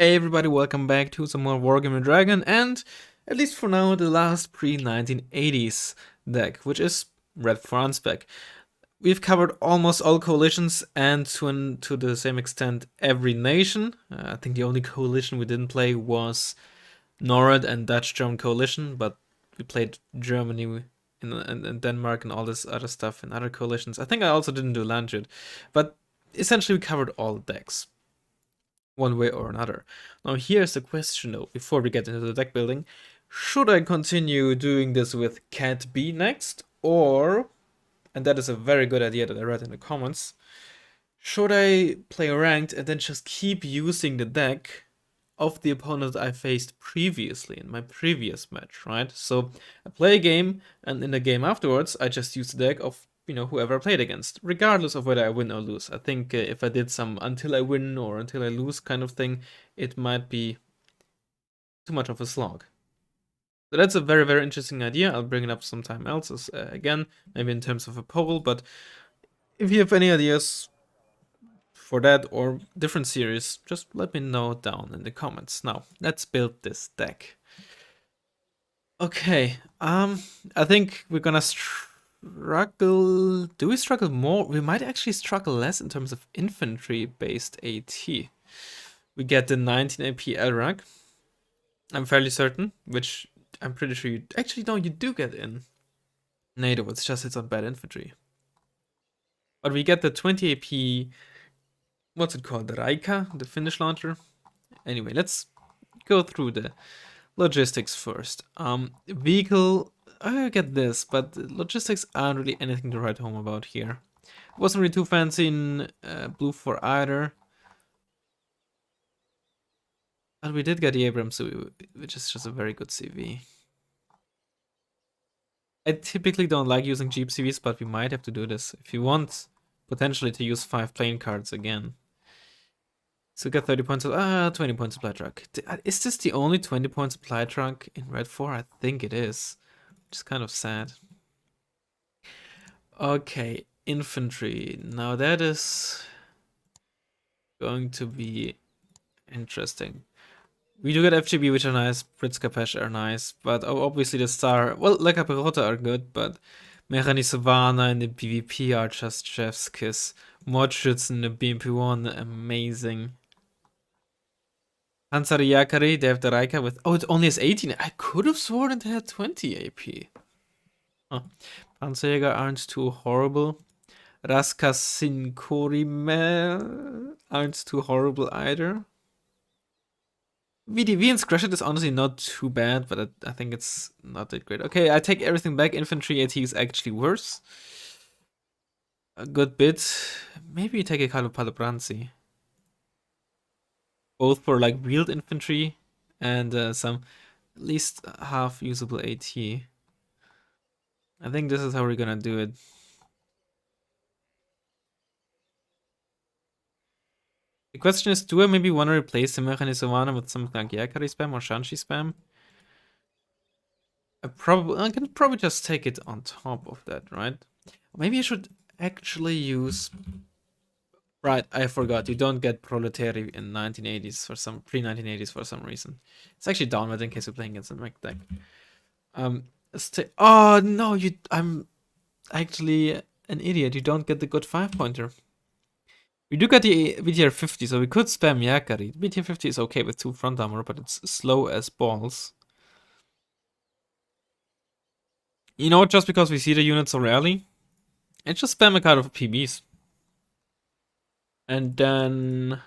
Hey everybody, welcome back to some more Wargame and Dragon, and at least for now, the last pre-1980s deck, which is Red France spec. We've covered almost all coalitions and to the same extent every nation. I think the only coalition we didn't play was NORAD and Dutch-German coalition, but we played Germany in Denmark and all this other stuff in other coalitions. I think I also didn't do Landshut, but essentially we covered all decks one way or another. Now here's the question though, before we get into the deck building. Should I continue doing this with Cat B next? Or, and that is a very good idea that I read in the comments, should I play ranked and then just keep using the deck of the opponent I faced previously in my previous match, right? So I play a game, and in the game afterwards, I just use the deck of whoever I played against, regardless of whether I win or lose. I think if I did some until I win or until I lose kind of thing, it might be too much of a slog. So that's a very, very interesting idea. I'll bring it up sometime else again, maybe in terms of a poll. But if you have any ideas for that or different series, just let me know down in the comments. Now, let's build this deck. Okay, I think we're gonna struggle. Do we struggle more? We might actually struggle less in terms of infantry-based AT. We get the 19 AP Elrag. I'm fairly certain, which I'm pretty sure you actually no, you do get in NATO. It's just it's on bad infantry. But we get the 20 AP. What's it called? The Raika, the Finnish launcher. Anyway, let's go through the logistics first. Vehicle, I get this, but logistics aren't really anything to write home about here. Wasn't really too fancy in blue for either. But we did get the Abrams, which is just a very good CV. I typically don't like using cheap CVs, but we might have to do this if you want potentially to use 5 plane cards again. So we got 30 points of 20 points supply truck. Is this the only 20 point supply truck in Red 4? I think it is. Which is kind of sad. Okay, infantry. Now that is going to be interesting. We do get FGB, which are nice. Brits Capesh are nice, but obviously the star. Well, Lekka Perota are good, but Mechani Savannah and the PvP are just chef's kiss. Modschützen, the BMP1, amazing. Panzer Yakari, they have the Raika with. Oh, it only has 18. I could have sworn it had 20 AP. Oh. Panzerjäger aren't too horrible. Raskasinkorime aren't too horrible either. VDV and Scratchet is honestly not too bad, but I think it's not that great. Okay, I take everything back. Infantry AT is actually worse. A good bit. Maybe take a Carlo Palabranzi. Both for like wheeled infantry and some at least half usable AT. I think this is how we're gonna do it. The question is, do I maybe want to replace the Mechanisovana with something like Yakari spam or Shanshi spam? I can probably just take it on top of that, right? Maybe I should actually use. Right, I forgot. You don't get Proletari in 1980s for some pre-1980s for some reason. It's actually downward in case you're playing against a mech deck. Oh no, I'm actually an idiot. You don't get the good 5-pointer. We do get the BTR 50, so we could spam Yakari. BTR 50 is okay with 2 front armor, but it's slow as balls. You know, just because we see the units so rarely, and just spam a card of PBs. And then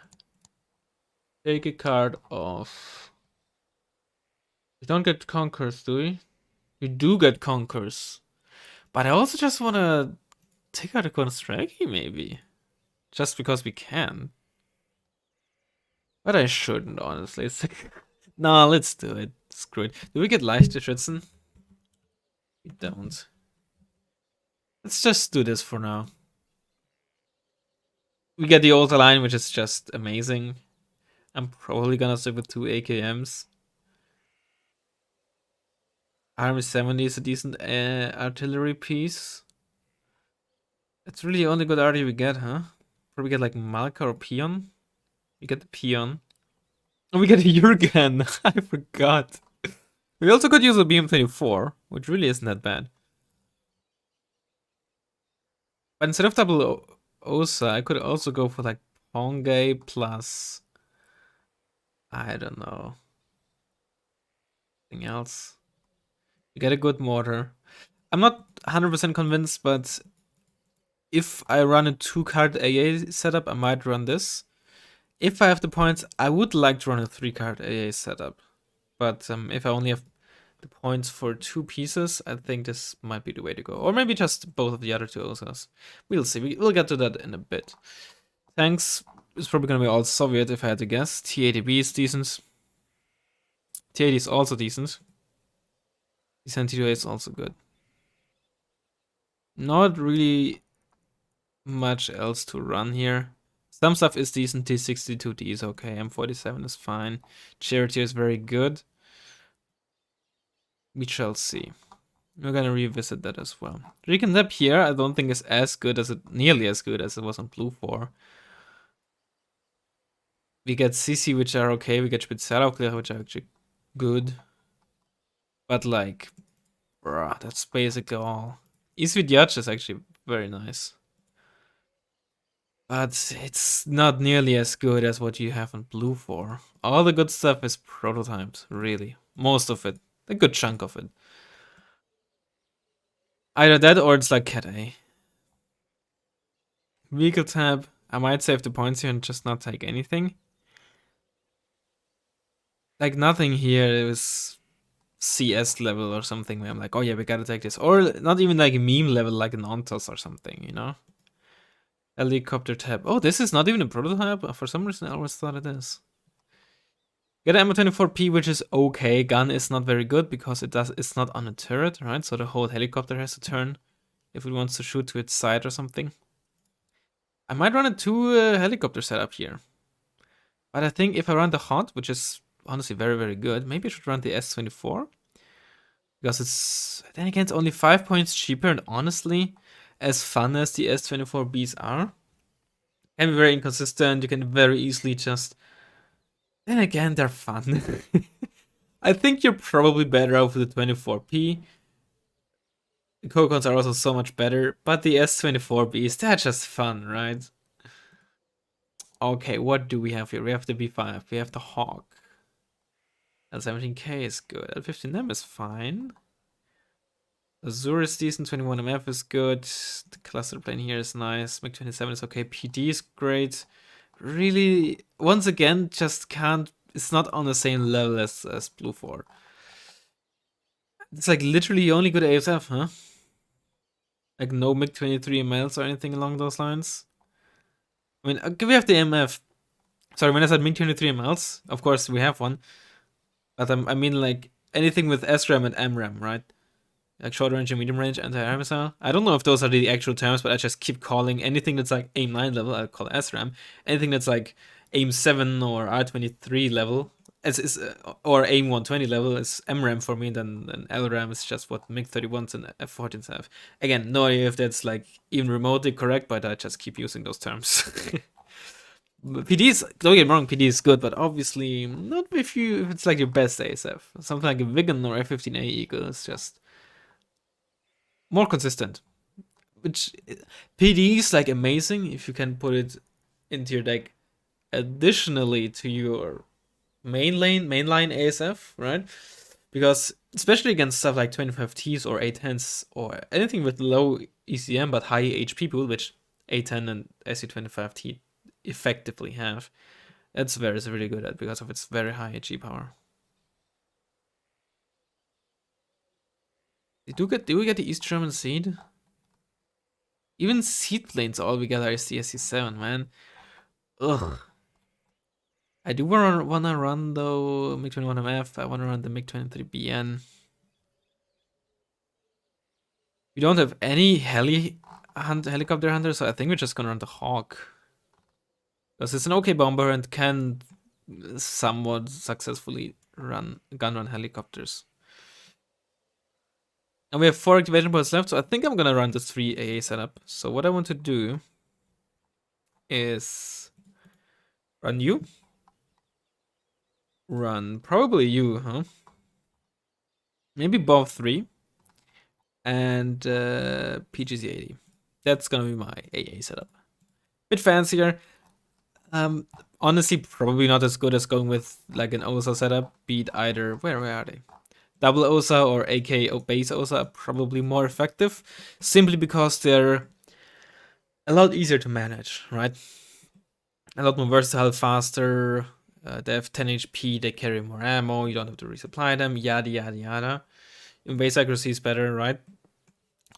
take a card of. We don't get Conquers, do we? We do get Conquers. But I also just want to take out a Constraki, maybe. Just because we can. But I shouldn't, honestly. It's like, nah, let's do it. Screw it. Do we get Leichtgeschützen? We don't. Let's just do this for now. We get the old line, which is just amazing. I'm probably gonna stick with 2 AKMs. Army 70 is a decent artillery piece. It's really the only good arty we get, huh? Probably get like Malka or Peon. We get the Peon. Oh, we get a Jurgen. I forgot. We also could use a BM24, which really isn't that bad. But instead of double Osa, I could also go for like Ponge plus, I don't know, anything else. You get a good mortar. I'm not 100% convinced, but if I run a 2-card AA setup, I might run this. If I have the points, I would like to run a 3-card AA setup. But if I only have the points for 2 pieces, I think this might be the way to go. Or maybe just both of the other two Osas. We'll see. We'll get to that in a bit. Tanks is probably going to be all Soviet if I had to guess. T80B is decent. T80 is also decent. T2A is also good. Not really much else to run here. Some stuff is decent. T62D is okay. M47 is fine. Charity is very good. We shall see. We're gonna revisit that as well. Recon here, I don't think is as good as nearly as good as it was on Blue 4. We get CC, which are okay. We get Spezialaufklärer, which are actually good. But like, bruh, that's basically all. Isvidjach is actually very nice. But it's not nearly as good as what you have on Blue 4. All the good stuff is prototypes, really. Most of it. A good chunk of it. Either that or it's like Cat A. Vehicle tab. I might save the points here and just not take anything. Like nothing here is CS level or something where I'm like, oh yeah, we gotta take this. Or not even like a meme level like an Ontos or something, you know? Helicopter tab. Oh, this is not even a prototype? For some reason I always thought it is. Get an M24P, which is okay. Gun is not very good because it's not on a turret, right? So the whole helicopter has to turn if it wants to shoot to its side or something. I might run a 2 helicopter setup here. But I think if I run the HOT, which is honestly very, very good, maybe I should run the S24. Because then again, it's only 5 points cheaper, and honestly, as fun as the S24Bs are, can be very inconsistent. You can very easily just. Then again, they're fun. I think you're probably better off with the 24P. The Cocons are also so much better, but the S24Bs, they're just fun, right? Okay, what do we have here? We have the B5, we have the Hawk. L17K is good. L15M is fine. Azure is decent. 21MF is good. The cluster plane here is nice. MiG-27 is okay. PD is great. Really, once again, just can't. It's not on the same level as Blue 4. It's like literally only good ASF, huh? Like no MiG-23 MLs or anything along those lines. I mean, okay, we have the MF. Sorry, when I said MiG-23 MLs, of course we have one. But I mean like anything with SRAM and MRAM, right? Like short range and medium range anti-air missile. I don't know if those are the actual terms, but I just keep calling anything that's like AIM 9 level, I call SRAM. Anything that's like AIM 7 or R23 level, or AIM 120 level is MRAM for me, then LRAM is just what MiG-31s and F-14s have. Again, no idea if that's like even remotely correct, but I just keep using those terms. PD's, don't get me wrong, PD is good, but obviously not if it's like your best ASF. Something like a Vigan or F-15A Eagle is just more consistent. Which PD is like amazing if you can put it into your deck additionally to your mainline ASF, right? Because especially against stuff like 25Ts or A10s or anything with low ECM but high HP pool, which A10 and SC25T effectively have, that's really good at because of its very high HE power. Do we get the East German seed? Even seed planes altogether is the SC7, man. Ugh. I do wanna run though MiG-21MF. I wanna run the MiG-23BN. We don't have any helicopter hunter, so I think we're just gonna run the Hawk. Because it's an okay bomber and can somewhat successfully gun run helicopters. And we have 4 activation points left, so I think I'm gonna run this 3 AA setup. So what I want to do is run you. run? Probably you, huh? Maybe both 3 and PGC 80. That's gonna be my AA setup. Bit fancier. Um, Honestly, probably not as good as going with like an OSA setup. Beat either where are they? Double OSA or AK base OSA are probably more effective, simply because they're a lot easier to manage, right? A lot more versatile, faster. They have 10 HP, they carry more ammo, you don't have to resupply them, yada yada yada. In base accuracy is better, right?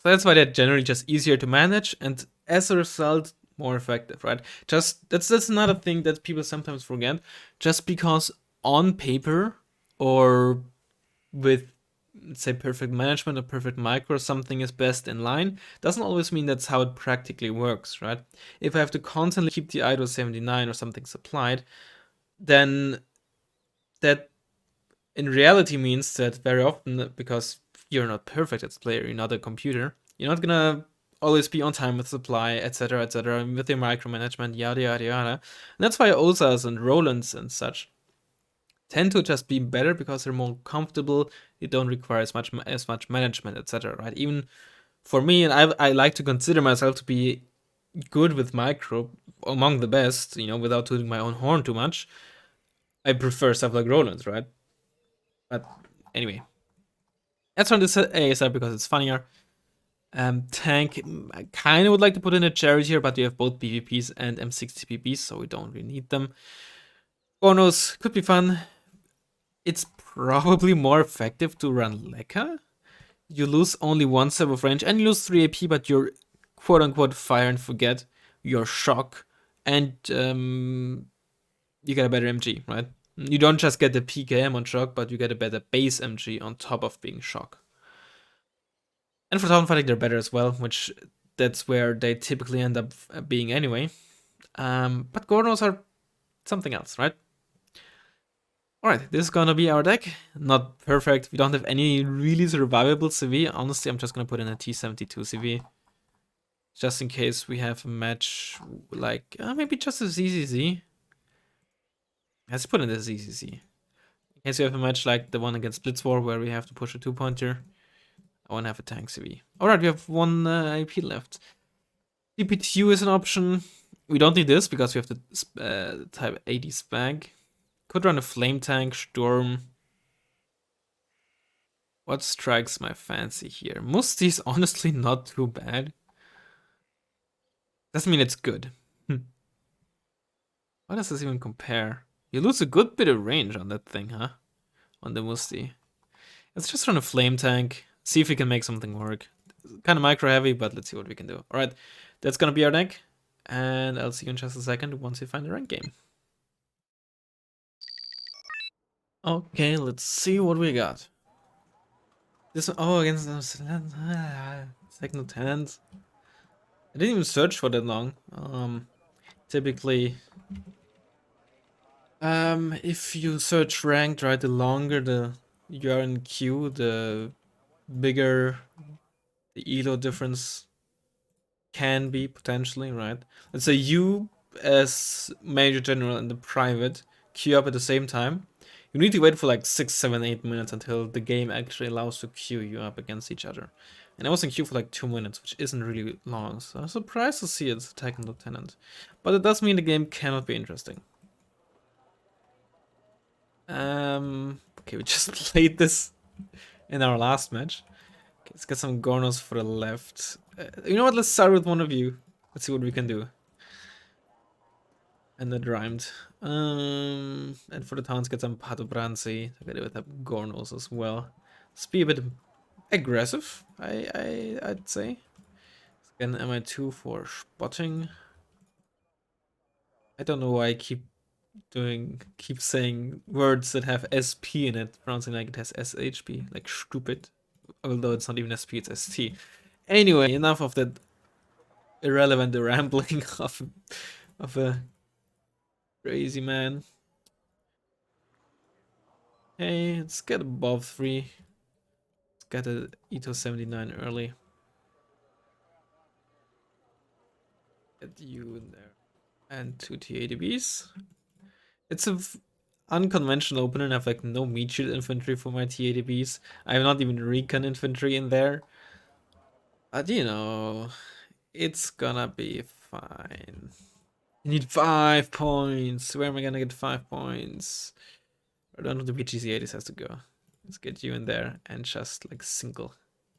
So that's why they're generally just easier to manage, and as a result, more effective, right? Just that's another thing that people sometimes forget. Just because on paper or with, let's say, perfect management or perfect micro, something is best in line, doesn't always mean that's how it practically works, right? If I have to constantly keep the IDO 79 or something supplied, then that in reality means that very often, because you're not perfect as a player, you're not a computer, you're not gonna always be on time with supply, etc., with your micromanagement, yada yada yada. And that's why OSAs and Rolands and such tend to just be better because they're more comfortable. They don't require as much management, etc. Right? Even for me, and I like to consider myself to be good with micro, among the best, without tooting my own horn too much. I prefer stuff like Rolands, right? But anyway, let's run this ASR because it's funnier. Tank, I kind of would like to put in a Chariot here, but we have both PvPs and M60 PBs, so we don't really need them. Bonus could be fun. It's probably more effective to run Lekka. You lose only 1 step of range and you lose 3 AP, but you're quote unquote fire and forget, your shock, and you get a better MG, right? You don't just get the PKM on shock, but you get a better base MG on top of being shock. And for town fighting, they're better as well, which that's where they typically end up being anyway. But Gornos are something else, right? Alright, this is gonna be our deck. Not perfect. We don't have any really survivable CV. Honestly, I'm just gonna put in a T72 CV. Just in case we have a match like maybe just a ZZZ. Let's put in the ZZZ. In case we have a match like the one against Blitzwar where we have to push a 2-pointer. I want to have a tank CV. Alright, we have 1 AP left. DPTU is an option. We don't need this because we have the type 80 spag. Could run a flame tank, Storm. What strikes my fancy here? Musti's honestly not too bad. Doesn't mean it's good. What does this even compare? You lose a good bit of range on that thing, huh? On the Musti. Let's just run a flame tank. See if we can make something work. Kind of micro heavy, but let's see what we can do. Alright, that's gonna be our deck. And I'll see you in just a second once we find the rank game. Okay, let's see what we got. This one, oh, against the second lieutenant. I didn't even search for that long. Typically, if you search ranked, right, the longer you're in queue, the bigger the elo difference can be potentially, right? Let's say you, as Major General in the private, queue up at the same time. You need to wait for like 6, 7, 8 minutes until the game actually allows to queue you up against each other. And I was in queue for like 2 minutes, which isn't really long, so I'm surprised to see it's Attack and Lieutenant. But it does mean the game cannot be interesting. Okay, we just played this in our last match. Okay, let's get some Gornos for the left. You know what, let's start with one of you. Let's see what we can do. And that rhymed. And for the towns, get some Pato Branzi. Okay, with that Gornos as well. Let's be a bit aggressive, I'd say. Let's get an MI2 for spotting. I don't know why I keep saying words that have SP in it, pronouncing like it has SHP, like stupid. Although it's not even SP, it's ST. Anyway, enough of that irrelevant rambling of a crazy man. Hey, let's get above 3. Let's get a Ito 79 early. Get you in there. And 2 T80Bs. It's a unconventional opener and have like no meat shield infantry for my TADBs. I have not even recon infantry in there. But you know, it's gonna be fine. You need 5 points. Where am I gonna get 5 points? I don't know, the BGC80s has to go. Let's get you in there and just like single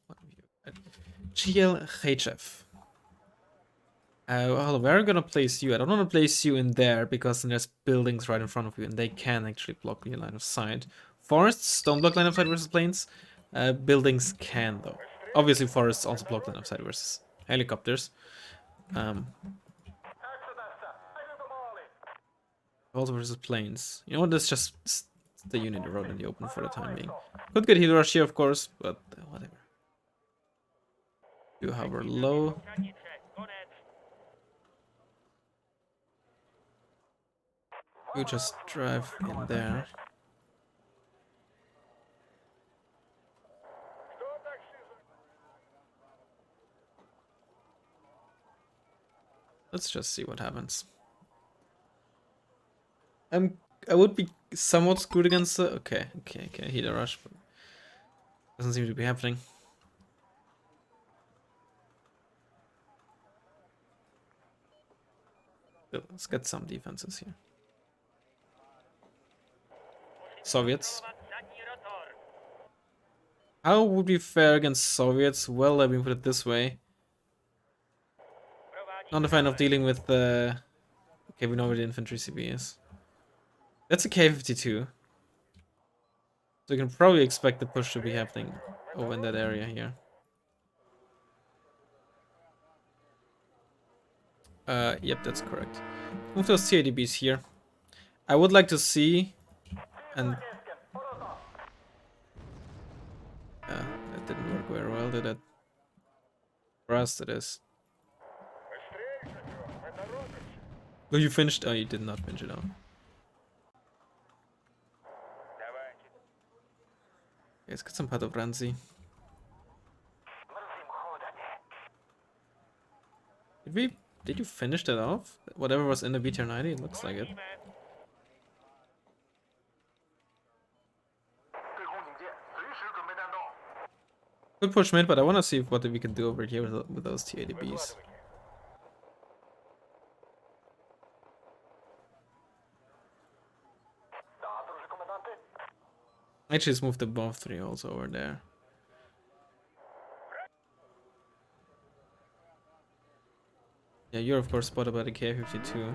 one of you. GLHF. Well, where are we gonna place you? I don't want to place you in there because then there's buildings right in front of you and they can actually block your line of sight. Forests don't block line of sight versus planes. Buildings can though. Obviously, forests also block line of sight versus helicopters. Also versus planes. You know what? Let's just the unit road in the open for the time being. Could get heal rush here, of course, but whatever. You hover low. You just drive in there. Let's just see what happens. I would be somewhat screwed against the okay, healer rush, but doesn't seem to be happening. So let's get some defenses here. Soviets. How would we fare against Soviets? Well, let me put it this way. Not a fan of dealing with okay, we know where the infantry CB is. That's a K-52. So you can probably expect the push to be happening over in that area here. Yep, that's correct. Move those TADBs here. I would like to see, and that didn't work very well, did it? For us, it is. Oh, you finished? Oh, you did not finish it off. Okay, let's get some part of Ranzi. Did you finish that off? Whatever was in the BTR-90, it looks like it. Good push mid, but I want to see what we can do over here with those TADBs. Actually, just move the bomb 3 also over there. Yeah, you're of course spotted by the K-52.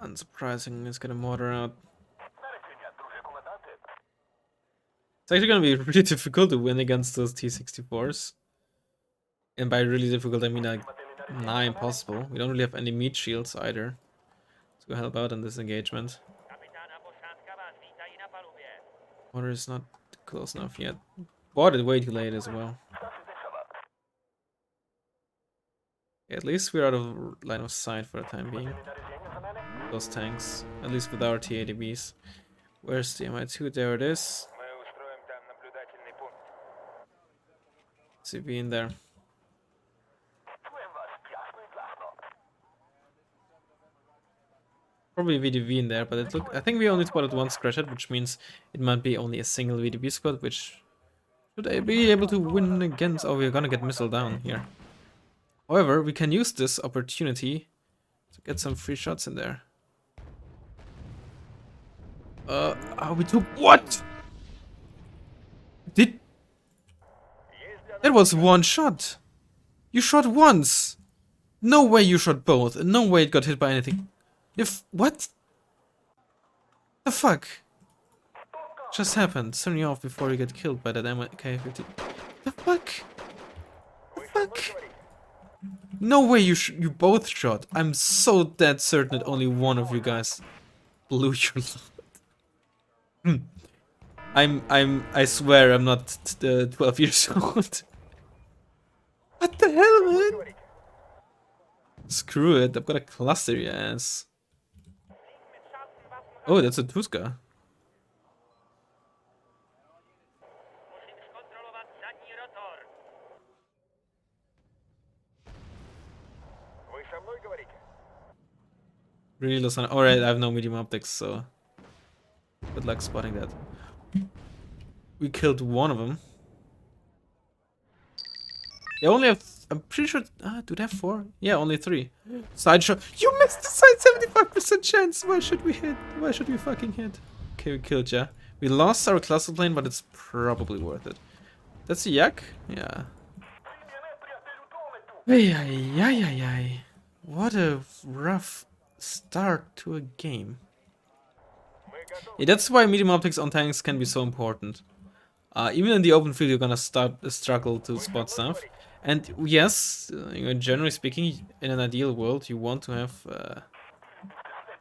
Unsurprising, it's gonna mortar out. It's actually gonna be really difficult to win against those T-64s. And by really difficult, I mean like nigh impossible. We don't really have any meat shields either to help out in this engagement. Water is not close enough yet. Bought it way too late as well. At least we're out of line of sight for the time being. Those tanks, at least with our TADBs. Where's the MI2? There it is. CB in there. Probably VDV in there, but I think we only spotted one scratch hit, which means it might be only a single VDV squad, which should I be able to win against? Oh, we're gonna get missile down here. However, we can use this opportunity to get some free shots in there. We took what? That was one shot. You shot once. No way you shot both. No way it got hit by anything. What? The fuck? Just happened. Turn you off before you get killed by that MK-50. The fuck? The fuck? No way you both shot. I'm so dead certain that only one of you guys blew your load. I swear I'm not 12 years old. What the hell, man? Screw it, I've got a cluster your ass. Oh, that's a Tuska. Really, Losana. Alright, I have no medium optics, so Good luck spotting that. We killed one of them. They only have. I'm pretty sure. Do they have 4? Yeah, only 3. Sideshow. You missed the side 75% chance. Why should we hit? Why should we fucking hit? Okay, we killed ya. We lost our cluster plane, but it's probably worth it. That's a yak? Yeah. Ay, ay, ay, ay, ay. What a rough start to a game. Yeah, that's why medium optics on tanks can be so important. Even in the open field, you're gonna struggle to spot stuff. And yes, generally speaking, in an ideal world, you want to have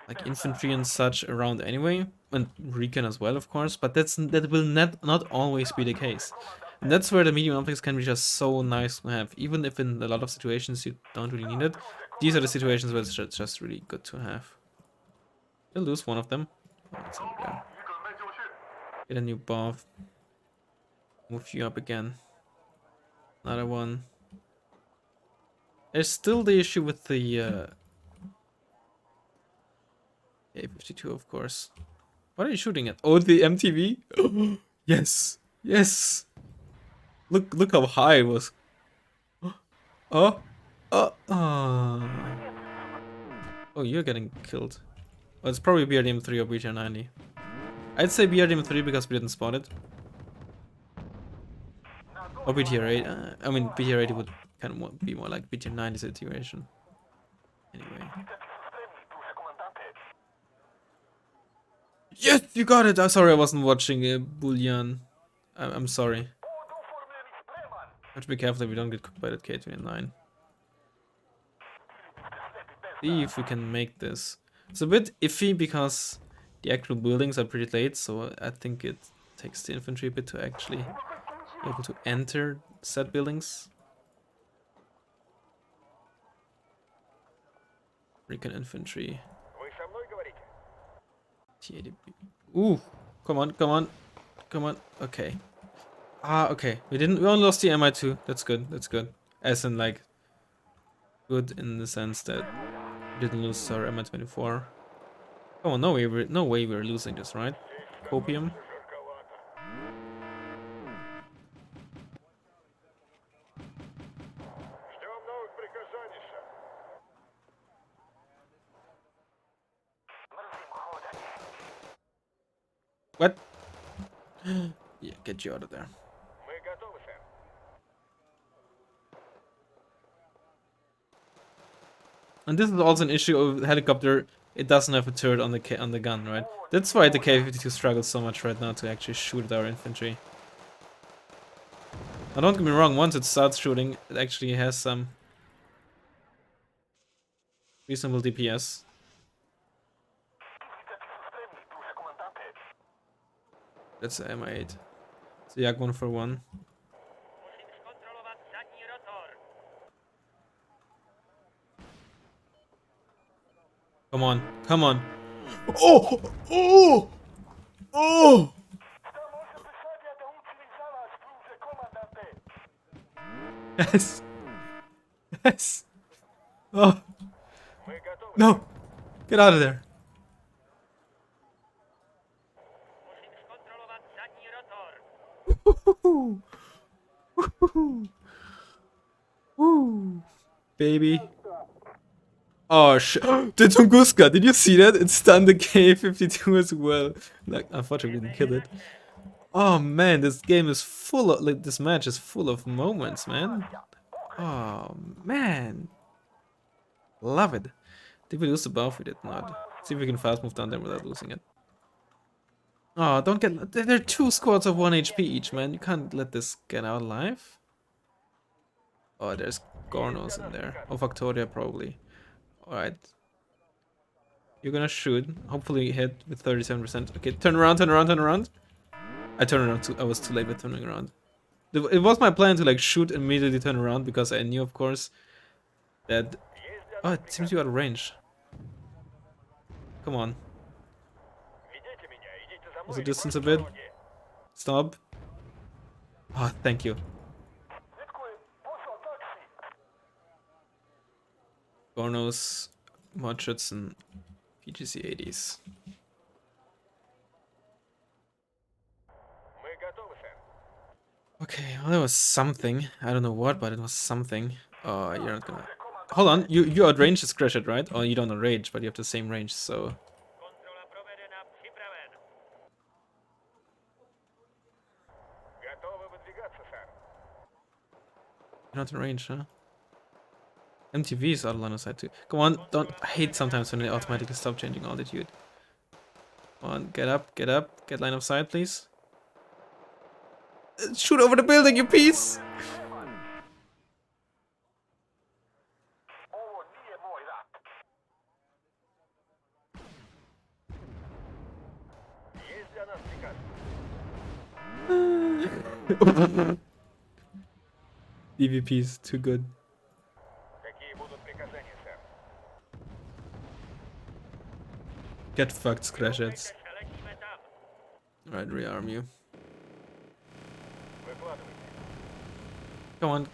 like infantry and such around anyway, and recon as well, of course. But that will not always be the case. And that's where the medium optics can be just so nice to have, even if in a lot of situations you don't really need it. These are the situations where it's just really good to have. You'll lose one of them. Oh, it's over there. Get a new buff. Move you up again. Another one. There's still the issue with the A52, of course. What are you shooting at? Oh, the MTV? Yes, yes. Look how high it was. Oh, oh, oh. Oh, you're getting killed. Well, it's probably BRDM3 or BTR90. I'd say BRDM3 because we didn't spot it. Or BTR8. I mean, BTR80 would kind of be more like BTR90 situation. Anyway. Yes, you got it! I'm sorry I wasn't watching Bullion. I'm sorry. Have to be careful that we don't get cooked by that K29. See if we can make this. It's a bit iffy because the actual buildings are pretty late, so I think it takes the infantry a bit to actually be able to enter said buildings. Recon infantry. T80B. Ooh, come on, come on, come on. Okay. Okay. We only lost the MI2. That's good. That's good. As in like good in the sense that we didn't lose our MI24. Oh no, no way we're losing this, right? Copium. What? Yeah, get you out of there. And this is also an issue of the helicopter. It doesn't have a turret on the gun, right? That's why the K-52 struggles so much right now to actually shoot at our infantry. Now don't get me wrong, once it starts shooting, it actually has some reasonable DPS. That's the MI8. It's the Yak 141. Come on, come on. Oh! Oh! Oh! Yes! Yes! Oh! No! Get out of there! Woo! Woo! Baby. Oh shit. The Tunguska, did you see that? It stunned the K-52 as well. Like, unfortunately, we didn't kill it. Oh man, this game is full of, like, this match is full of moments, man. Oh man. Love it. Did we lose the buff? We did not. See if we can fast move down there without losing it. Oh, don't get. There are 2 squads of 1 HP each, man. You can't let this get out alive. Oh, there's Gornos in there. Oh, Factoria, probably. Alright. You're gonna shoot. Hopefully hit with 37%. Okay, turn around, turn around, turn around. I turned around I was too late with turning around. It was my plan to like shoot and immediately turn around because I knew, of course, that... Oh, it seems to be out of range. Come on. Also distance a bit. Stop. Oh, thank you. Gornos, Modshots, and PGC 80s. Okay, well, it was something. I don't know what, but it was something. Oh, you're not gonna. Hold on, you outrange this Crescent, right? Or you don't outrage, but you have the same range, so. You're not in range, huh? MTV is out of line of sight too. Come on, don't. I hate sometimes when they automatically stop changing altitude. Come on, get up, get line of sight, please. Shoot over the building, you piece! DVP is too good. Get fucked, Scratchets. Alright, rearm you. Come on.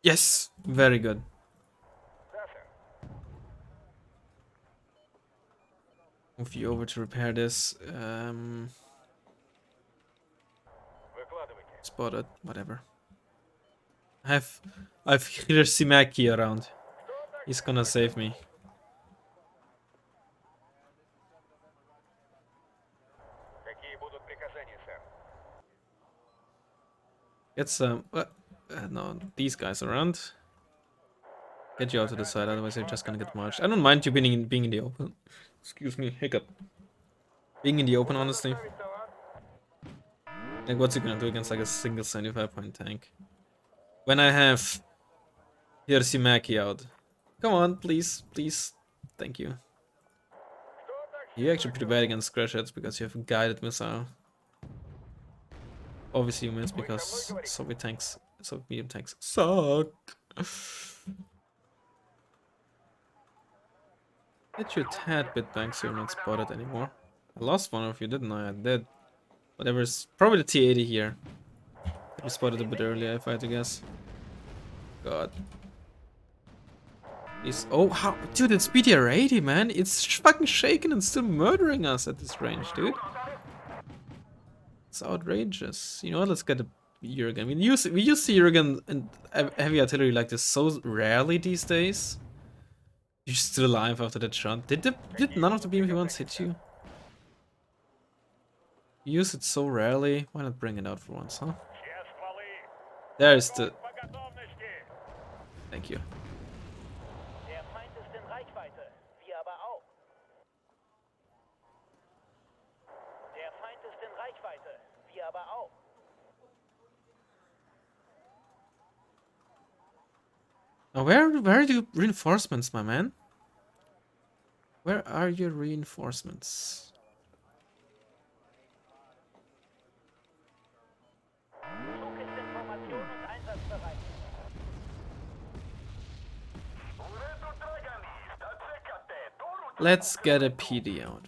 Yes! Very good. Move you over to repair this. Spotted, whatever. I've Hiroshimaki around. He's gonna save me. Get some. No, these guys around. Get you out to the side, otherwise you're just gonna get marched. I don't mind you being in the open. Excuse me, hiccup. Being in the open, honestly. Like, what's he gonna do against like a single 75-point tank? When I have Hiroshimaki out. Come on, please, please. Thank you. You're actually pretty bad against crash heads because you have a guided missile. Obviously you miss because Soviet medium tanks suck. Get you a tad bit back so you're not spotted anymore. I lost one of you, didn't I? I did. Whatever's probably the T-80 here. We spotted a bit earlier, if I had to guess. God. Oh, how, dude, it's BTR-80, man. It's fucking shaking and still murdering us at this range, dude. It's outrageous. You know what? Let's get a Jurgen. We use the Jurgen and heavy artillery like this so rarely these days. You're still alive after that shot. Did none of the BMP-1s hit you? You use it so rarely. Why not bring it out for once, huh? There's the. Thank you. Now where are your reinforcements, my man? Where are your reinforcements? Let's get a PD out.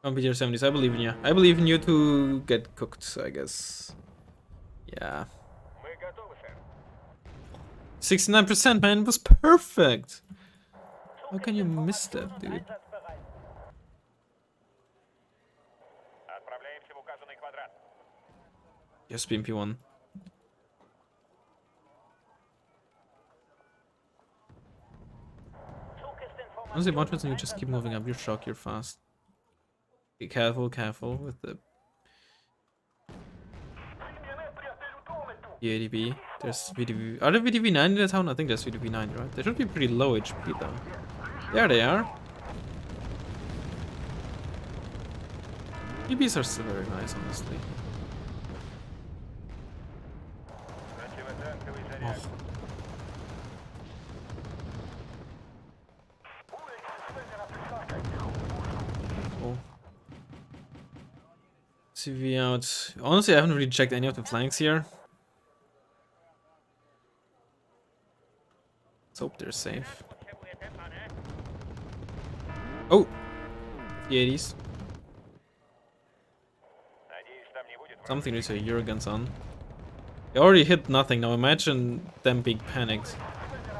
Computer 70s, I believe in you. I believe in you to get cooked, I guess. Yeah. 69%, man, it was perfect. How can you miss that, dude? Yes, BMP-1. Honestly, watch and you just keep moving up. You're shocked, you're fast. Be careful, careful with the ADB. There's VDV. Are there VDV-9 in the town? I think there's VDV-9, right? They should be pretty low HP though. There they are. VBs are still very nice, honestly. Oh. Oh. CV out. Honestly, I haven't really checked any of the flanks here. Let's hope they're safe. Oh! The 80s. something to say your guns on. They already hit nothing. Now imagine them being panicked.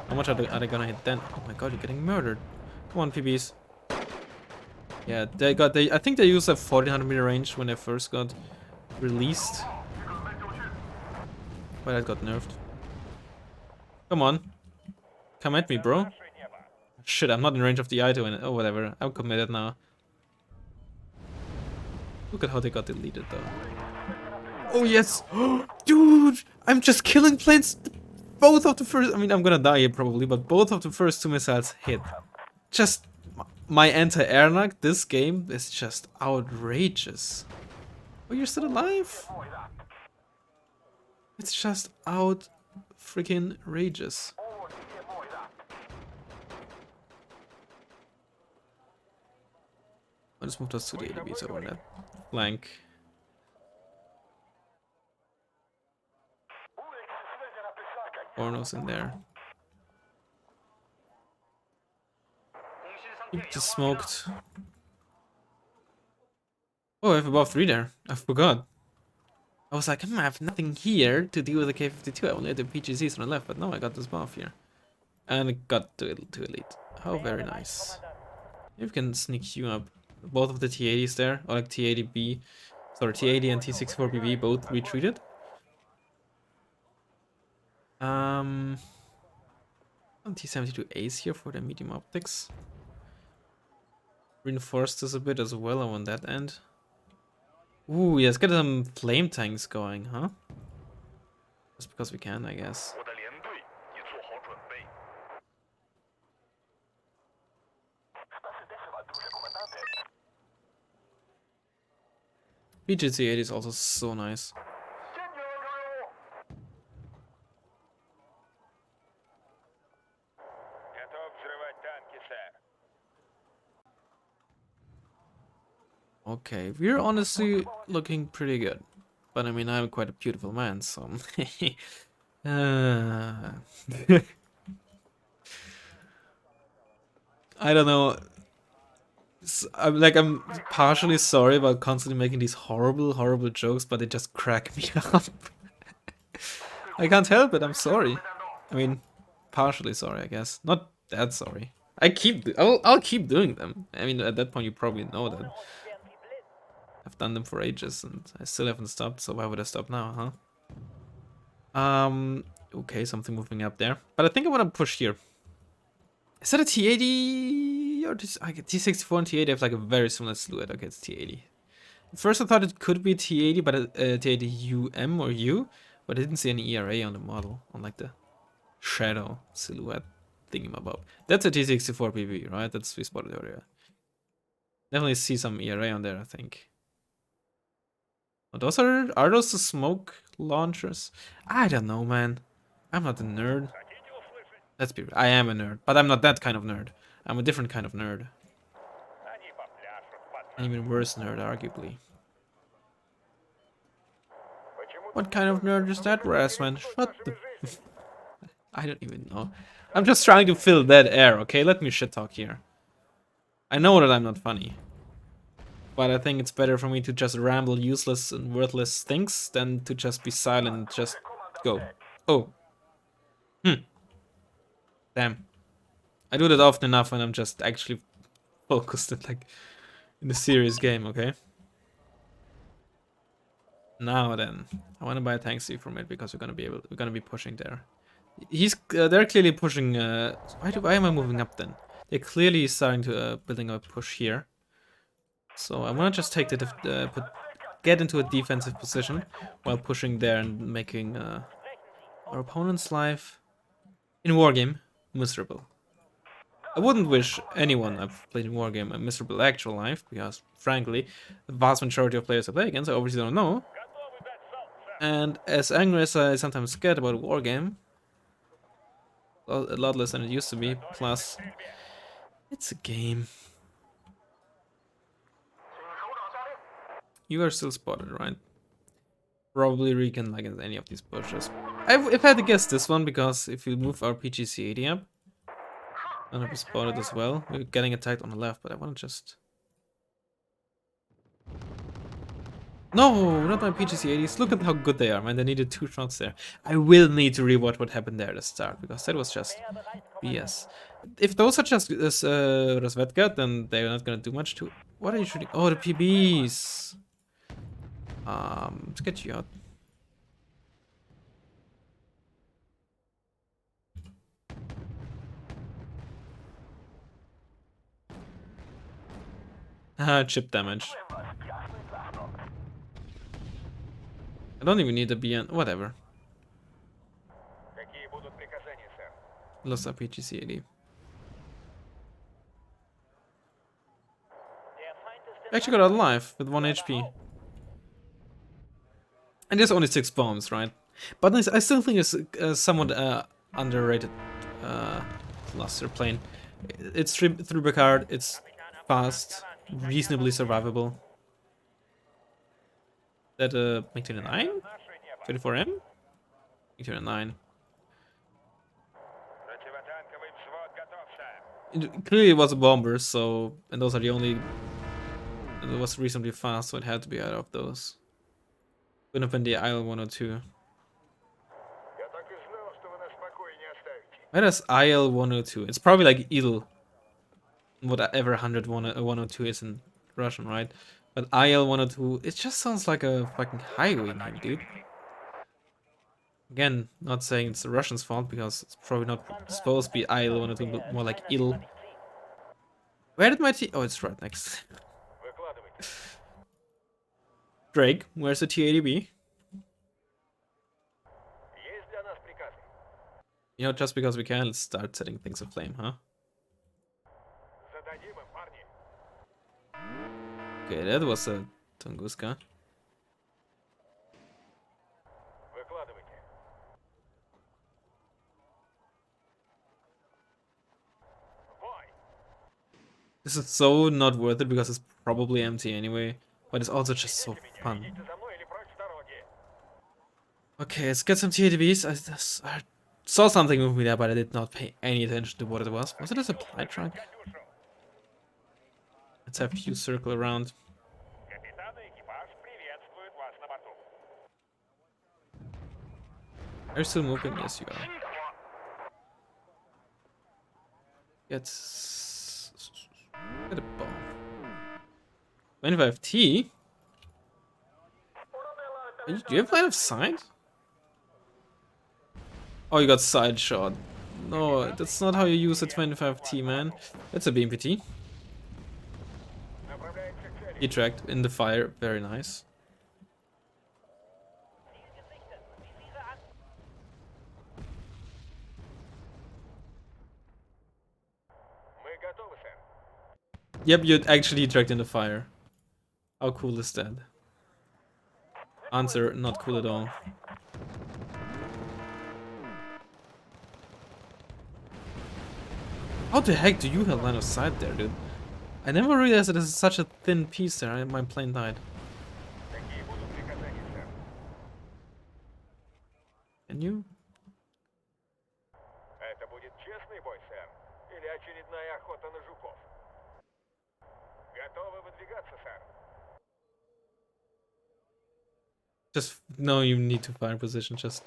How much are they gonna hit then? Oh my god, you're getting murdered. Come on, PBs. Yeah, I think they used a 1400-meter range when they first got released. But that got nerfed. Come on. Come at me, bro. Shit, I'm not in range of the item. Oh, whatever. I'm committed now. Look at how they got deleted, though. Oh, yes! Dude! I'm just killing planes! Both of the first... I mean, I'm gonna die here, probably, but both of the first 2 missiles hit. Just... My anti-air knock, this game is just outrageous. Oh, you're still alive? It's just freaking rageous. I'll just move those to the ADBs over that flank. Orno's in there. He just smoked. Oh, I have above 3 there. I forgot. I was like, I have nothing here to deal with the K-52. I only had the PGCs on the left, but now I got this buff here. And it got to elite. How very nice. Maybe we can sneak you up. Both of the T-80s there, or like T-80B, sorry, T-80 and T-64BB both retreated. T-72 Ace here for the medium optics. Reinforce this a bit as well on that end. Ooh, yeah, let's get some flame tanks going, huh? Just because we can, I guess. BGC-80 is also so nice. Okay, we're honestly looking pretty good. But I mean, I'm quite a beautiful man, so... I don't know. I'm partially sorry about constantly making these horrible jokes, but they just crack me up. I can't help it, I'm sorry. I mean, partially sorry, I guess. Not that sorry. I'll keep doing them. I mean, at that point you probably know that. I've done them for ages and I still haven't stopped, so why would I stop now, huh? Okay, something moving up there. But I think I want to push here. Is that a T-80 or T-64 and T-80 have like a very similar silhouette? Okay, it's T-80. At first I thought it could be T-80, but T-80UM or U, but I didn't see any ERA on the model, on like the shadow silhouette thingamabob. That's a T-64BB, right? That's we spotted earlier. Definitely see some ERA on there, I think. Oh, those are those the smoke launchers? I don't know, man. I'm not a nerd. Let's be real. I am a nerd, but I'm not that kind of nerd. I'm a different kind of nerd. An even worse nerd, arguably. What kind of nerd is that, Razzmann? Shut the... I don't even know. I'm just trying to fill that air, okay? Let me shit talk here. I know that I'm not funny. But I think it's better for me to just ramble useless and worthless things than to just be silent and just go. Oh. Damn. I do that often enough when I'm just actually focused at like in a serious game, okay? Now then, I want to buy a tank C from it because we're gonna be pushing there. They're clearly pushing. Why am I moving up then? They're clearly starting to building a push here. So I want to just take get into a defensive position while pushing there and making our opponent's life in Wargame miserable. I wouldn't wish anyone I've played in Wargame a miserable actual life, because, frankly, the vast majority of players I play against I obviously don't know. And as angry as I sometimes get about Wargame, a lot less than it used to be, plus, it's a game. You are still spotted, right? Probably recon like in any of these bushes. If I had to guess this one, because if we move our PGC-80 up, gonna be spotted as well. We're getting attacked on the left, but I want to just... No, not my PGC-80s. Look at how good they are, man. They needed 2 shots there. I will need to rewatch what happened there at the start, because that was just BS. If those are just Razvedka, then they're not gonna do much to... What are you shooting? Oh, the PBs! Let's get you out. Chip damage. I don't even need the BN. Whatever. Lost our PGC-80. Actually got out alive with 1 HP. And there's only 6 bombs, right? But I still think it's somewhat underrated cluster plane. It's 3 per card, it's fast, reasonably survivable. That MiG-29? 24M? MiG-29. Clearly it was a bomber, so... And those are the only... And it was reasonably fast, so it had to be out of those. Couldn't have been the IL-102. Where does IL-102? It's probably like IL. Whatever 102 is in Russian, right? But IL-102, it just sounds like a fucking highway name, dude. Again, not saying it's the Russians' fault, because it's probably not supposed to be IL-102, but more like IL. Where did my T... Oh, it's right next. Drake, where's the T-80B? You know, just because we can, let's start setting things aflame, huh? Okay, that was a Tunguska. This is so not worth it because it's probably empty anyway, but it's also just so fun. Okay, let's get some TATVs. I saw something move me there, but I did not pay any attention to what it was. Was it a supply truck? Let's have you circle around. Are you still moving? Yes, you are. Get a bomb. 25T? Do you have line of sight? Oh, you got side shot. No, that's not how you use a 25T, man. That's a BMPT. He tracked in the fire. Very nice. Yep, you actually tracked in the fire. How cool is that? Answer, not cool at all. How the heck do you have line of sight there, dude? I never realized that this is such a thin piece there. My plane died. Can you? Just, no, you need to fire position, just...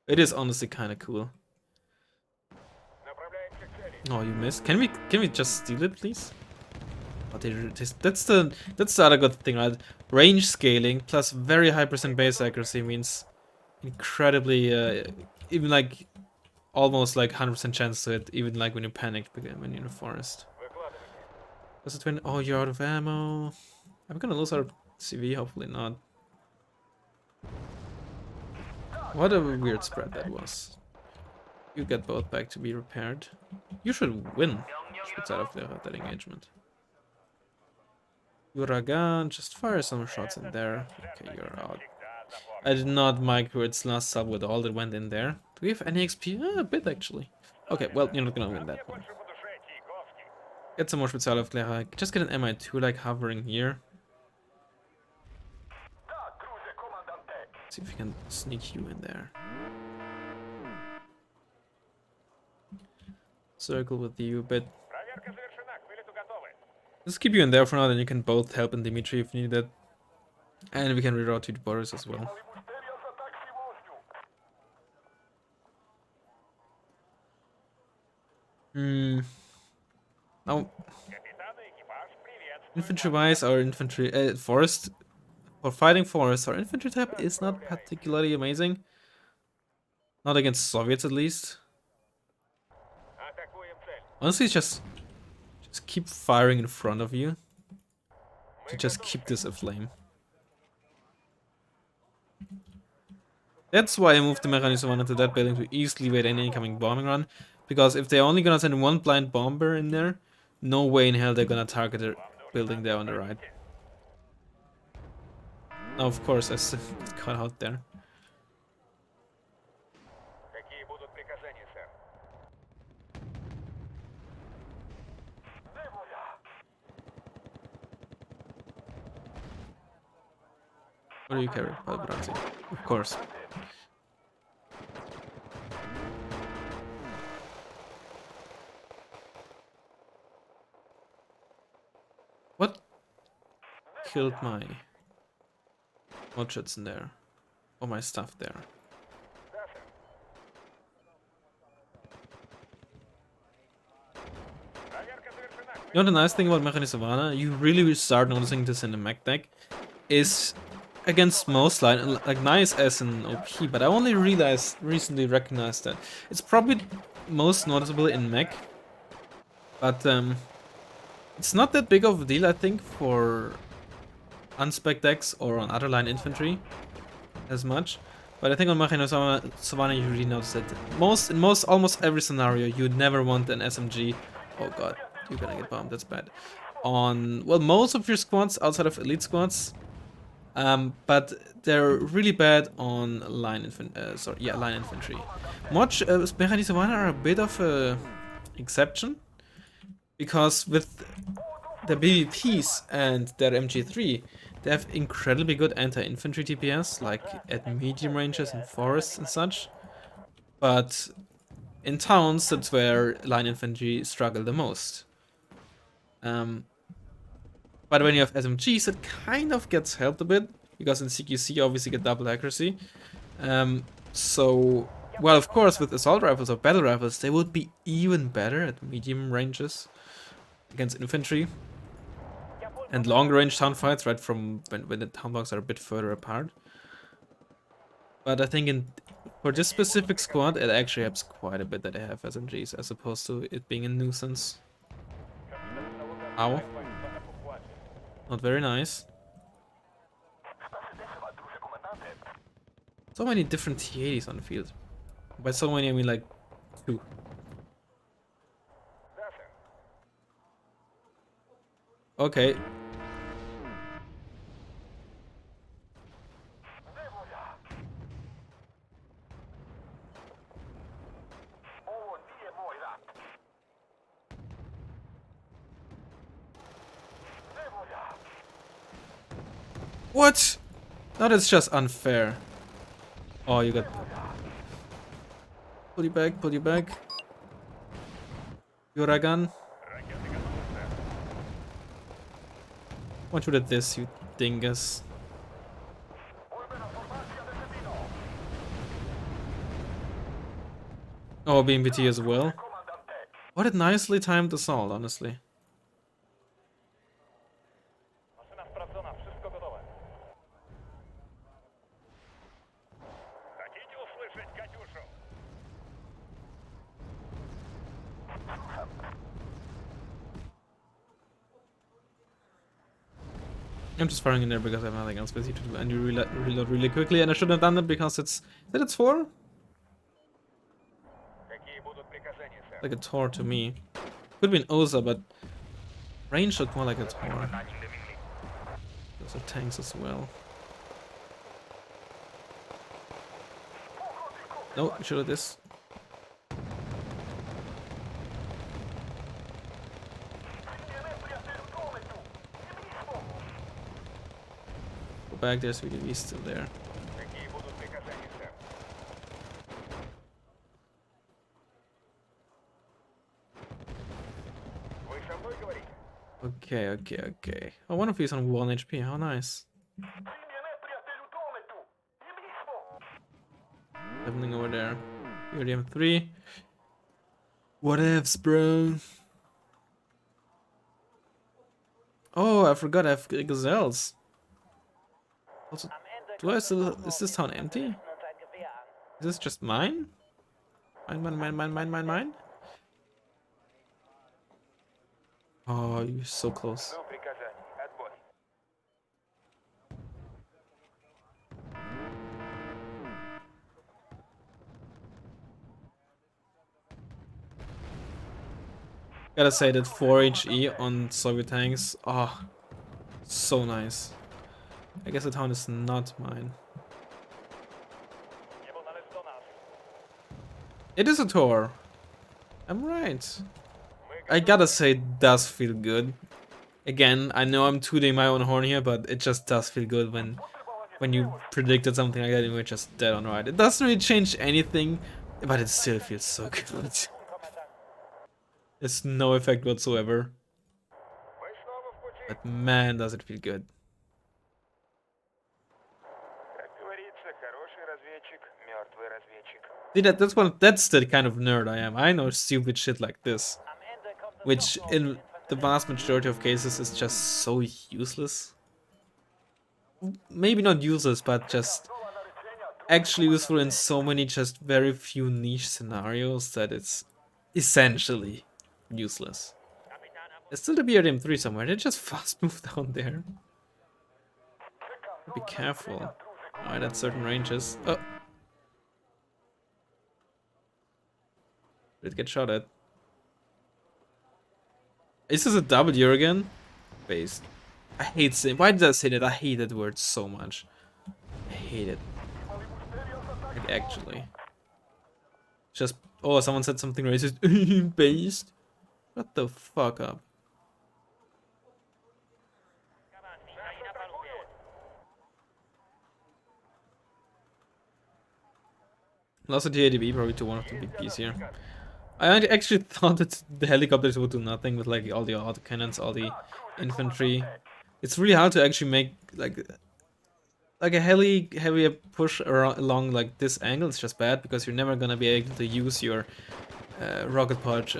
It is honestly kind of cool. Oh, you missed. Can we just steal it, please? Oh, that's the other good thing, right? Range scaling plus very high % base accuracy means incredibly, even like almost like 100% chance to hit, even like when you're panicked when you're in a forest. Does it win? Oh, you're out of ammo. I'm gonna lose our CV, hopefully not. What a weird spread that was. You get both back to be repaired. You should win. Spits out of that engagement. Uragan, just fire some shots in there. Okay, you're out. I did not micro its last sub with all that went in there. Do we have any XP? A bit actually. Okay, well, you're not gonna win that one. Get some more Spezialaufklärer. Just get an MI2 like hovering here. See if we can sneak you in there. Circle with you a bit. Just keep you in there for now, then you can both help in Dimitri if needed. And we can reroute Boris as well. Now, infantry-wise, our infantry forest for fighting forest, our infantry type is not particularly amazing. Not against Soviets, at least. Honestly, just keep firing in front of you to just keep this aflame. That's why I moved the Mechanized into that building to easily evade any incoming bombing run. Because if they're only gonna send one blind bomber in there, no way in hell they're gonna target the building there on the right. Now, of course, I still got out there. What do you carry? Palbrazzi. Of course. What killed my Motschützen there? Or my stuff there? You know the nice thing about Mechanized, you really will start noticing this in the mech deck, is against most line, like nice as an OP, but I only recently recognized that. It's probably most noticeable in mech, but it's not that big of a deal, I think, for unspec decks or on other line infantry as much. But I think on Mechanized Savannah you really notice that in almost every scenario you would never want an SMG. Oh god, you're gonna get bombed, that's bad. On, well, most of your squads outside of elite squads. But they're really bad on line infantry. Mechanized are a bit of a exception, because with their BVPs and their MG3, they have incredibly good anti-infantry DPS, like at medium ranges and forests and such. But in towns, that's where line infantry struggle the most. But when you have SMGs, it kind of gets helped a bit, because in CQC you obviously get double accuracy. So, well, of course, with assault rifles or battle rifles, they would be even better at medium ranges against infantry. And long range town fights, right, from when the town blocks are a bit further apart. But I think for this specific squad, it actually helps quite a bit that they have SMGs, as opposed to it being a nuisance. Ow. Not very nice. So many different T-80s on the field. By so many, I mean like 2. Okay. What? No, that's just unfair. Oh, you got... Pull you back, pull you back. Uragan. What you did this, you dingus. Oh, BMPT as well. What a nicely timed assault, honestly. I'm just firing in there because I have nothing else with you to do, and you reload really quickly, and I shouldn't have done that because it's... Is it's 4? Like a Tor to me. Could be an Oza, but range looked more like a Tor. Those are tanks as well. No, we should have this. Go back there so we can be still there. Okay. Oh, one of these on 1 HP. How nice. Happening over there. Iridium 3. What ifs, bro? Oh, I forgot I have gazelles. Also, do I still... Is this town empty? Is this just mine? Mine? Oh, you're so close. Gotta say that 4 HE on Soviet tanks, oh, so nice. I guess the town is not mine. It is a Tor. I'm right. I gotta say it does feel good. Again, I know I'm tooting my own horn here, but it just does feel good when you predicted something like that and we're just dead on right. It doesn't really change anything, but it still feels so good. There's no effect whatsoever. But man, does it feel good. See, that's the kind of nerd I am. I know stupid shit like this, which in the vast majority of cases is just so useless. Maybe not useless, but just actually useful in so many just very few niche scenarios that it's essentially useless. There's still the BRDM3 somewhere. They just fast move down there. Be careful. Alright, at certain ranges. Oh. Did it get shot at? Is this a W again? Based. I hate saying. Why did I say that? I hate that word so much. I hate it. Like, actually. Just. Oh, someone said something racist. Based? What the fuck up? Lost a TADB probably to one of the BPs here. I actually thought that the helicopters would do nothing with like all the autocannons, all the infantry. It's really hard to actually make like a heavier push along like this angle. It's just bad because you're never gonna be able to use your rocket pod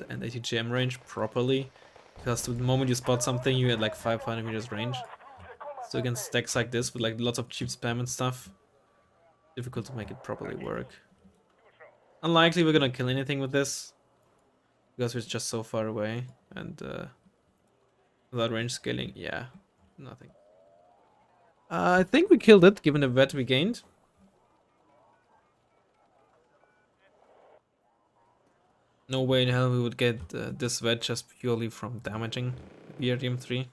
and ATGM range properly. Because the moment you spot something, you get like 500 meters range. So against stacks like this with like lots of cheap spam and stuff, difficult to make it properly work. Unlikely we're gonna kill anything with this because we're just so far away and without range scaling, yeah, nothing. I think we killed it given the vet we gained. No way in hell we would get this vet just purely from damaging BRDM3.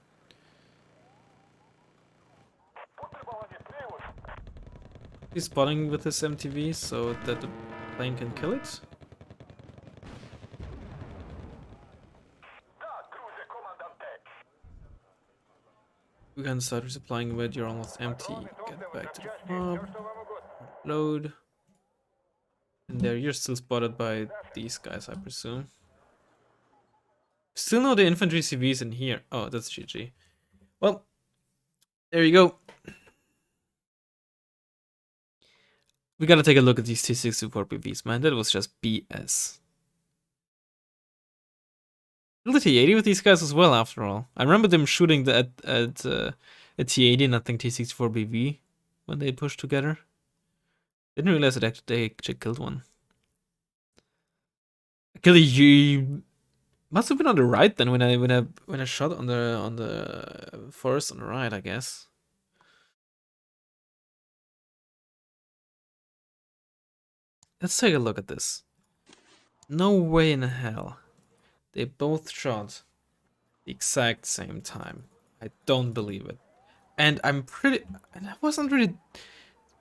He's spotting with his MTV so that the plane can kill it. We can start resupplying with you're almost empty. Get back to the hub. Load. And there you're still spotted by these guys, I presume. Still no the infantry CVs in here. Oh, that's GG. Well, there you go. We gotta take a look at these T64 PVs, man. That was just BS. The T80 with these guys as well, after all. I remember them shooting at a T80 and I think T64 BV when they pushed together. Didn't realize that they actually killed one. Actually, you must have been on the right then when I shot on the forest on the right, I guess. Let's take a look at this. No way in hell. They both shot the exact same time. I don't believe it. And and I wasn't really,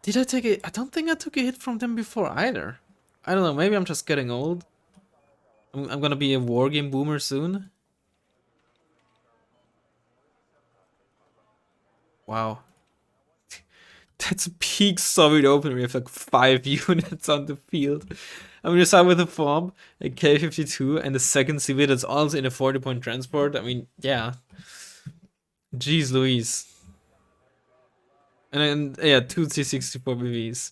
did I take I don't think I took a hit from them before either. I don't know, maybe I'm just getting old. I'm gonna be a wargame boomer soon. Wow. That's a peak Soviet opener. We have like 5 units on the field. I mean, you start with a form, a K-52, and the second CV that's also in a 40-point transport. I mean, yeah. Jeez Louise. And then, yeah, 2 C64 BVs.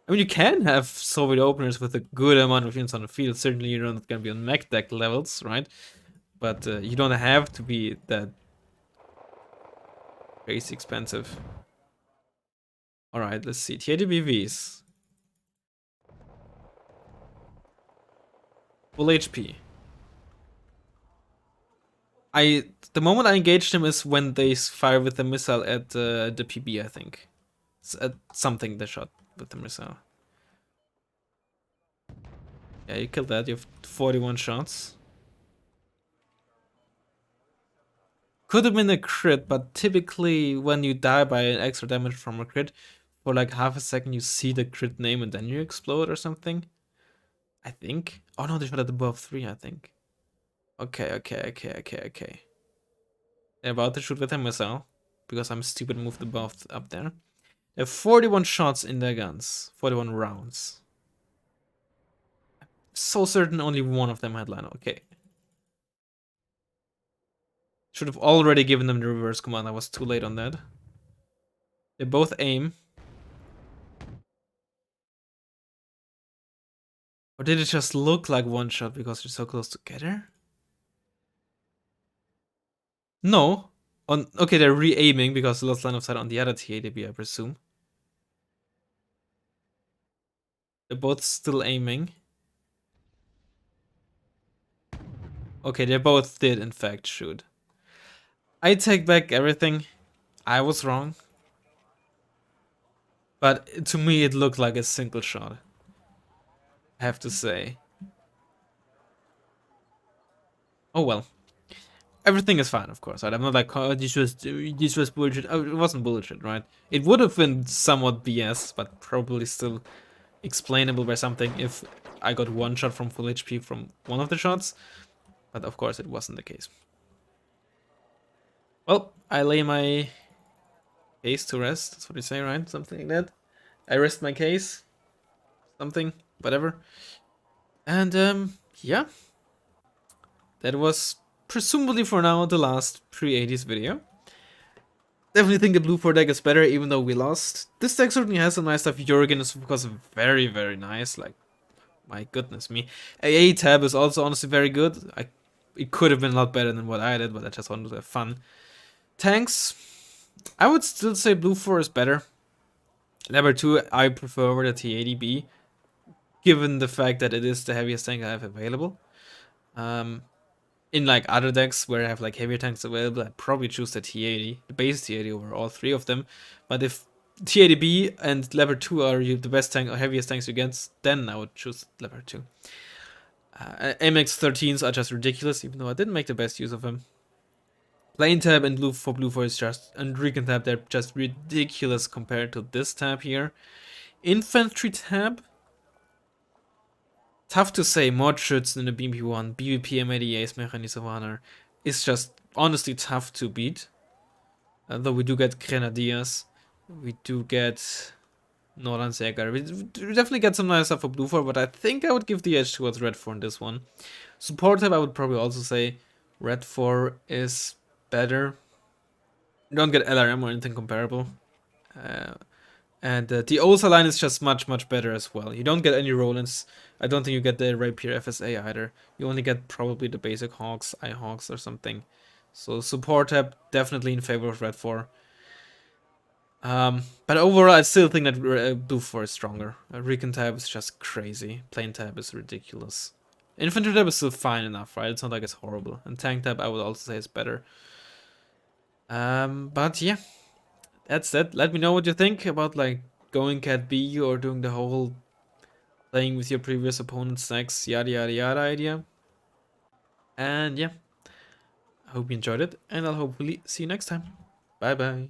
I mean, you can have Soviet openers with a good amount of units on the field. Certainly, you're not going to be on mech deck levels, right? But you don't have to be that crazy expensive. Alright, let's see. TAD BVs. Full HP. The moment I engage them is when they fire with the missile at the PB, I think. It's at something they shot with the missile. Yeah, you killed that. You have 41 shots. Could have been a crit, but typically when you die by an extra damage from a crit, for like half a second you see the crit name and then you explode or something. I think. Oh no, they shot at above 3, I think. Okay. They're about to shoot with a missile, because I'm stupid and moved the buff up there. They have 41 shots in their guns. 41 rounds. So certain only one of them had line. Okay. Should have already given them the reverse command. I was too late on that. They both aim. Or did it just look like one shot because they're so close together? No. Okay, they're re-aiming because they lost line of sight on the other TADB, I presume. They're both still aiming. Okay, they both did in fact shoot. I take back everything. I was wrong. But to me it looked like a single shot. I have to say. Oh well. Everything is fine, of course. Right? I'm not like, oh, this was bullshit. Oh, it wasn't bullshit, right? It would have been somewhat BS, but probably still explainable by something if I got one shot from full HP from one of the shots. But of course, it wasn't the case. Well, I lay my case to rest. That's what you say, right? Something like that. I rest my case. Something, whatever. And yeah, that was presumably for now the last pre-80s video. Definitely think the blue 4 deck is better, even though we lost. This deck certainly has some nice stuff. Jorgen is, of course, very, very nice. Like, my goodness me. AA tab is also honestly very good. It could have been a lot better than what I did, but I just wanted to have fun. Tanks, I would still say blue 4 is better. Number 2, I prefer over the T80B, given the fact that it is the heaviest tank I have available. In like other decks where I have like heavier tanks available, I'd probably choose the T80, the base T80 over all 3 of them. But if T80B and Lever 2 are the best tank or heaviest tanks you get, then I would choose Lever 2. MX13s are just ridiculous, even though I didn't make the best use of them. Plane tab and blue 4 is just, and Recon tab, they're just ridiculous compared to this tab here. Infantry tab, tough to say. Mordschützen in the BMP1, BVP M88 Mechanisawaner is just honestly tough to beat. Though we do get Grenadiers, we do get Nordlandsäger. We definitely get some nice stuff for blue 4, but I think I would give the edge towards red 4 in this one. Support tab, I would probably also say red 4 is better. You don't get LRM or anything comparable. And the Osa line is just much, much better as well. You don't get any Rolands. I don't think you get the Rapier FSA either. You only get probably the basic Hawks, iHawks or something. So support tab definitely in favor of red 4. But overall, I still think that blue 4 is stronger. Recon tab is just crazy. Plane tab is ridiculous. Infantry tab is still fine enough, right? It's not like it's horrible. And tank tab, I would also say is better. But yeah, that's that. Let me know what you think about like going Cat B or doing the whole playing with your previous opponent's stacks, yada yada yada idea. And yeah, I hope you enjoyed it, and I'll hopefully see you next time. Bye bye.